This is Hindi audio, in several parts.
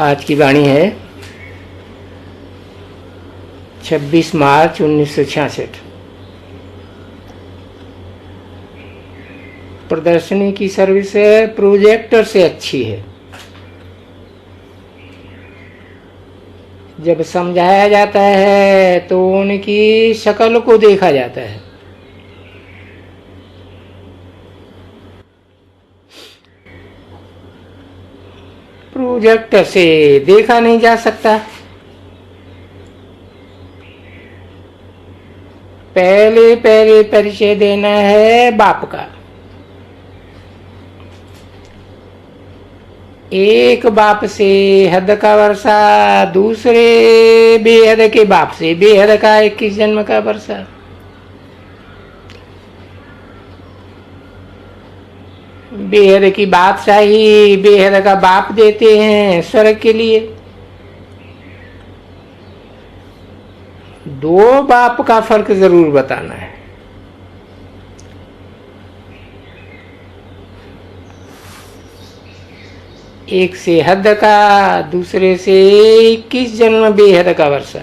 आज की वाणी है 26 मार्च 1966। प्रदर्शनी की सर्विस प्रोजेक्टर से अच्छी है। जब समझाया जाता है तो उनकी शक्ल को देखा जाता है। प्रोजेक्टर से देखा नहीं जा सकता। पहले पहले परिचय देना है बाप का। एक बाप से हद का वर्षा, दूसरे बेहद के बाप से बेहद का 21 जन्म का वर्षा। बेहद की बादशाही बेहद का बाप देते हैं स्वर्ग के लिए। दो बाप का फर्क जरूर बताना है। एक से हद का, दूसरे से 21 जन्म बेहद का वर्षा।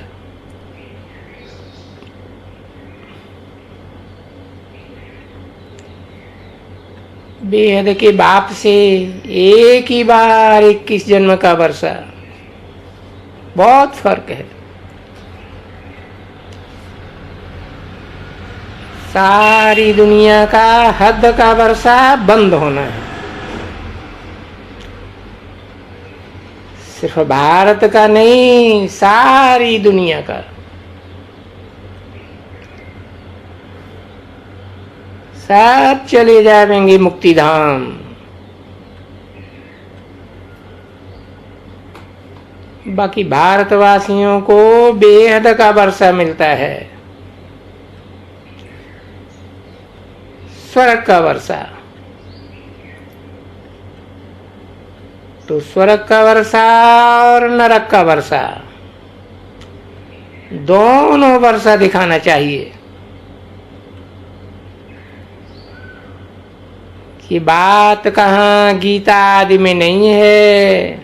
बेहद के बाप से एक ही बार 21 जन्म का वर्षा, बहुत फर्क है। सारी दुनिया का हद का वर्षा बंद होना है। सिर्फ भारत का नहीं, सारी दुनिया का। सब चले जाएंगे मुक्ति धाम। बाकी भारतवासियों को बेहद का वर्षा मिलता है, स्वर्ग का वर्षा। तो स्वर्ग का वर्षा और नरक का वर्षा, दोनों वर्षा दिखाना चाहिए। कि बात कहाँ गीता आदि में नहीं है।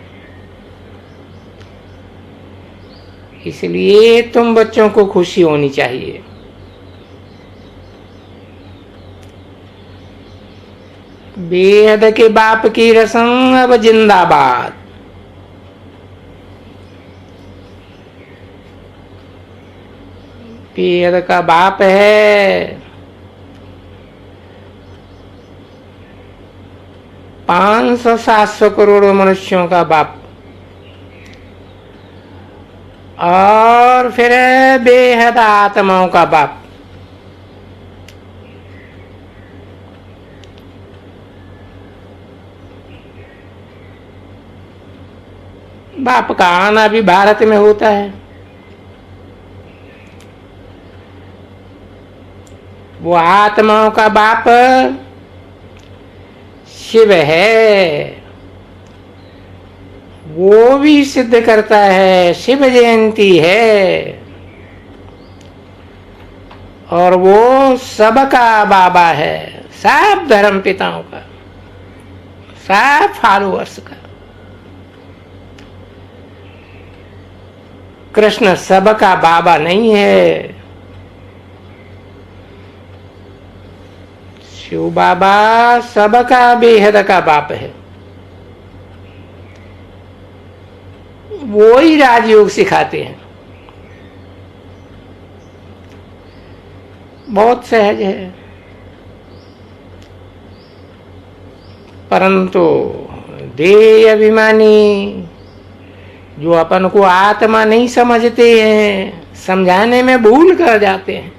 इसलिए तुम बच्चों को खुशी होनी चाहिए। बेहद के बाप की रस्म अब जिंदाबाद। बेहद का बाप है 500-700 करोड़ मनुष्यों का बाप। और फिर बेहद आत्माओं का बाप। बाप का आना भी भारत में होता है। वो आत्माओं का बाप शिव है। वो भी सिद्ध करता है, शिव जयंती है। और वो सबका बाबा है, सब धर्म पिताओं का, सब फॉलोअर्स का। कृष्ण सबका बाबा नहीं है। शिव बाबा सबका बेहद का बाप है। वो ही राजयोग सिखाते हैं। बहुत सहज है। परंतु देह अभिमानी जो अपन को आत्मा नहीं समझते हैं, समझाने में भूल कर जाते हैं।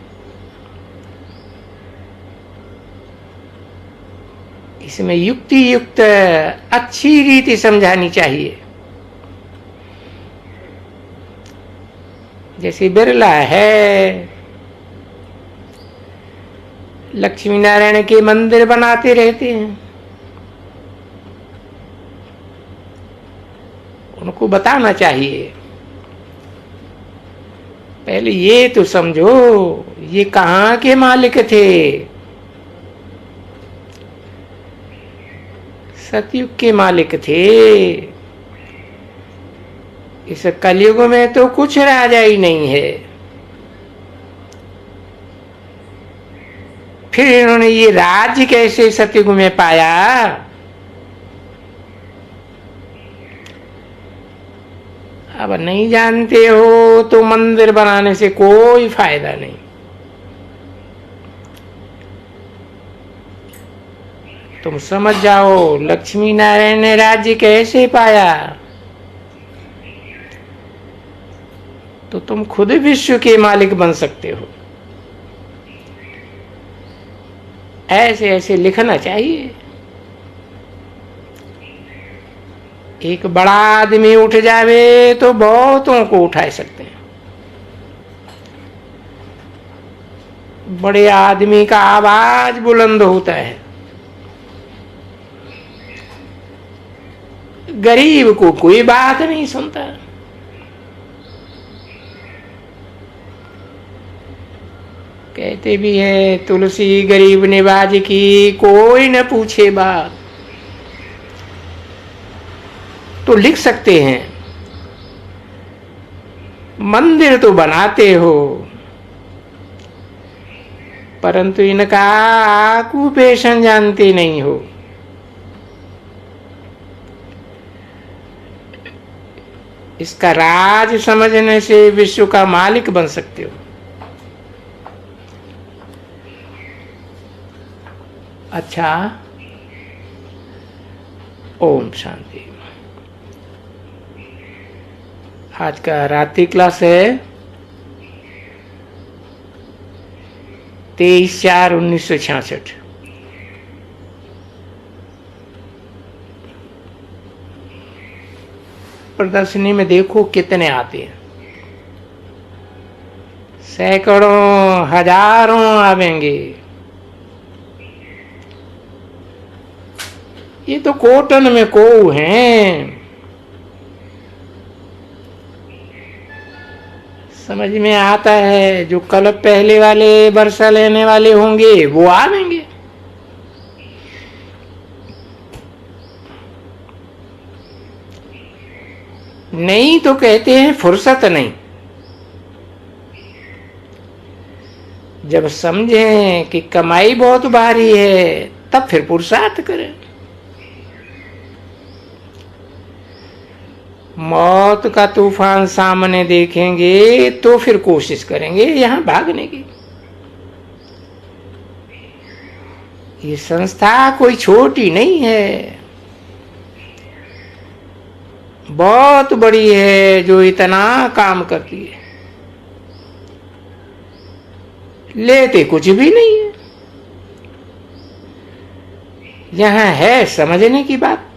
इसमें युक्ति युक्त अच्छी रीति समझानी चाहिए। जैसे बिरला है, लक्ष्मी नारायण के मंदिर बनाते रहते हैं। उनको बताना चाहिए, पहले ये तो समझो ये कहाँ के मालिक थे। सतयुग के मालिक थे। इस कलयुग में तो कुछ राजा ही नहीं है। फिर इन्होंने ये राज्य कैसे सतयुग में पाया? अब नहीं जानते हो तो मंदिर बनाने से कोई फायदा नहीं। तुम समझ जाओ लक्ष्मी नारायण ने राज्य कैसे पाया, तो तुम खुद विश्व के मालिक बन सकते हो। ऐसे ऐसे लिखना चाहिए। एक बड़ा आदमी उठ जावे तो बहुतों को उठा सकते हैं। बड़े आदमी का आवाज बुलंद होता है, गरीब को कोई बात नहीं सुनता। कहते भी है तुलसी गरीब निवाज की कोई न पूछे बात। तो लिख सकते हैं, मंदिर तो बनाते हो परंतु इनका ऑक्यूपेशन जानते नहीं हो। इसका राज समझने से विश्व का मालिक बन सकते हो। अच्छा, ओम शांति। आज का रात्रि क्लास है 23/4/1966। प्रदर्शनी में देखो कितने आते हैं, सैकड़ों हजारों आवेंगे। ये तो कोटन में कोऊ हैं। समझ में आता है, जो कल पहले वाले वर्षा लेने वाले होंगे वो आवेंगे। नहीं तो कहते हैं फुर्सत नहीं। जब समझें कि कमाई बहुत भारी है तब फिर पुरुषार्थ करें। मौत का तूफान सामने देखेंगे तो फिर कोशिश करेंगे यहां भागने की। ये संस्था कोई छोटी नहीं है, बहुत बड़ी है जो इतना काम करती है। लेते कुछ भी नहीं है। यहां है समझने की बात।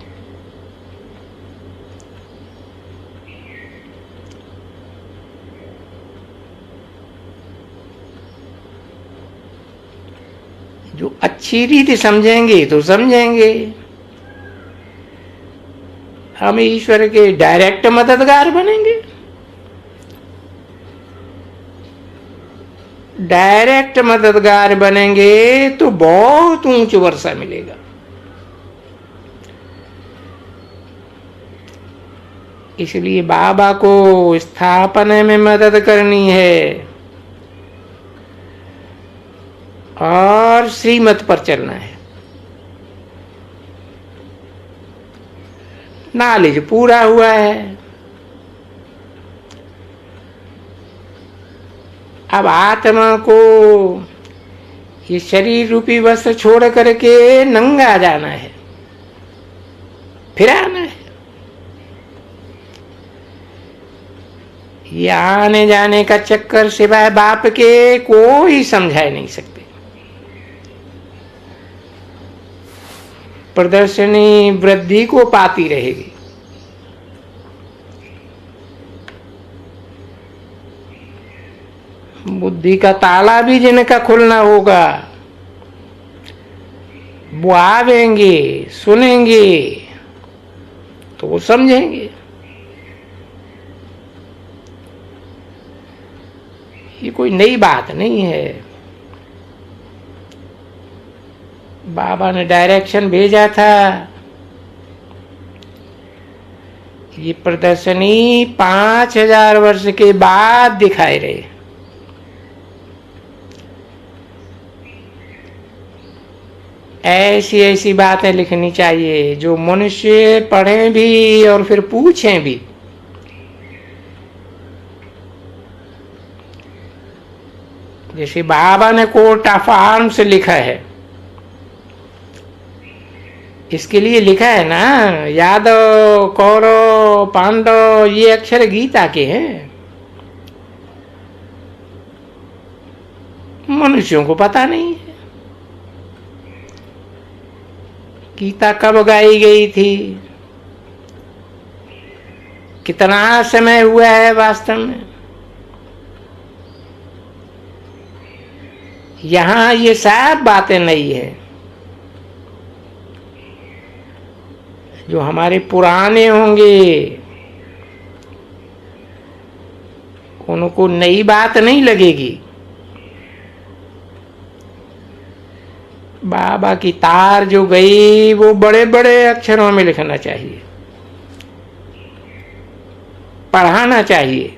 जो अच्छी रीति समझेंगे तो समझेंगे। हम ईश्वर के डायरेक्ट मददगार बनेंगे। डायरेक्ट मददगार बनेंगे तो बहुत ऊंच वर्षा मिलेगा। इसलिए बाबा को स्थापना में मदद करनी है और श्रीमत पर चलना है। नॉलेज पूरा हुआ है। अब आत्मा को ये शरीर रूपी वस्त्र छोड़ करके नंगा जाना है, फिर आना है। ये आने जाने का चक्कर सिवाय बाप के कोई समझा नहीं सकते। प्रदर्शनी वृद्धि को पाती रहेगी। बुद्धि का ताला भी जिनका खुलना होगा वो आवेंगे, सुनेंगे तो वो समझेंगे। ये कोई नई बात नहीं है। बाबा ने डायरेक्शन भेजा था, ये प्रदर्शनी 5000 वर्ष के बाद दिखाई रहे। ऐसी ऐसी बातें लिखनी चाहिए जो मनुष्य पढ़ें भी और फिर पूछें भी। जैसे बाबा ने कोर्ट ऑफ आर्म्स लिखा है, इसके लिए लिखा है ना, यादव कौरव पांडव, ये अक्षर गीता के हैं। मनुष्यों को पता नहीं है गीता कब गाई गई थी, कितना समय हुआ है वास्तव में। यहां ये सब बातें नहीं है। जो हमारे पुराने होंगे उनको नई बात नहीं लगेगी। बाबा की तार जो गई वो बड़े बड़े अक्षरों में लिखना चाहिए, पढ़ाना चाहिए।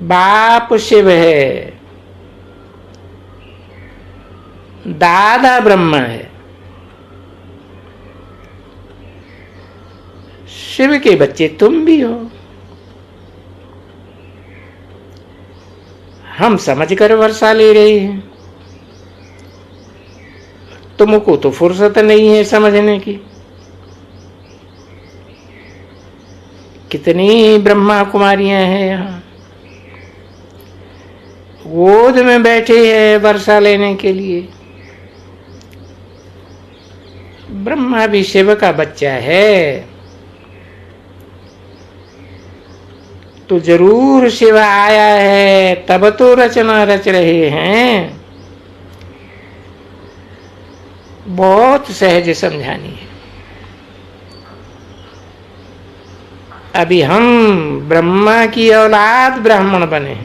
बाप शिव है, दादा ब्रह्मा है, शिव के बच्चे तुम भी हो। हम समझ कर वर्षा ले रहे हैं, तुमको तो फुर्सत नहीं है समझने की। कितनी ब्रह्मा कुमारियां हैं यहाँ, गोद में बैठे हैं वर्षा लेने के लिए। ब्रह्मा भी शिव का बच्चा है, तो जरूर शिव आया है, तब तो रचना रच रहे हैं। बहुत सहज समझानी है। अभी हम ब्रह्मा की औलाद ब्राह्मण बने,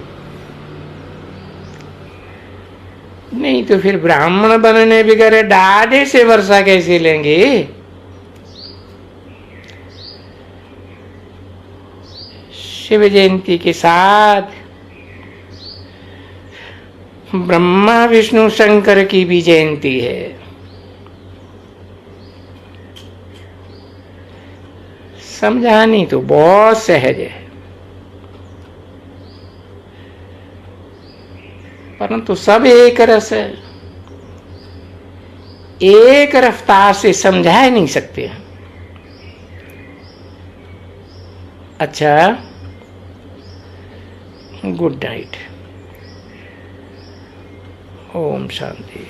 नहीं तो फिर ब्राह्मण बनने बगैर डाढ़े से वर्षा कैसे लेंगे। शिव जयंती के साथ ब्रह्मा विष्णु शंकर की भी जयंती है। समझानी तो बहुत सहज है, परंतु सब एक रस है, एक रफ्तार से समझा ही नहीं सकते। अच्छा, गुड नाइट, ओम शांति।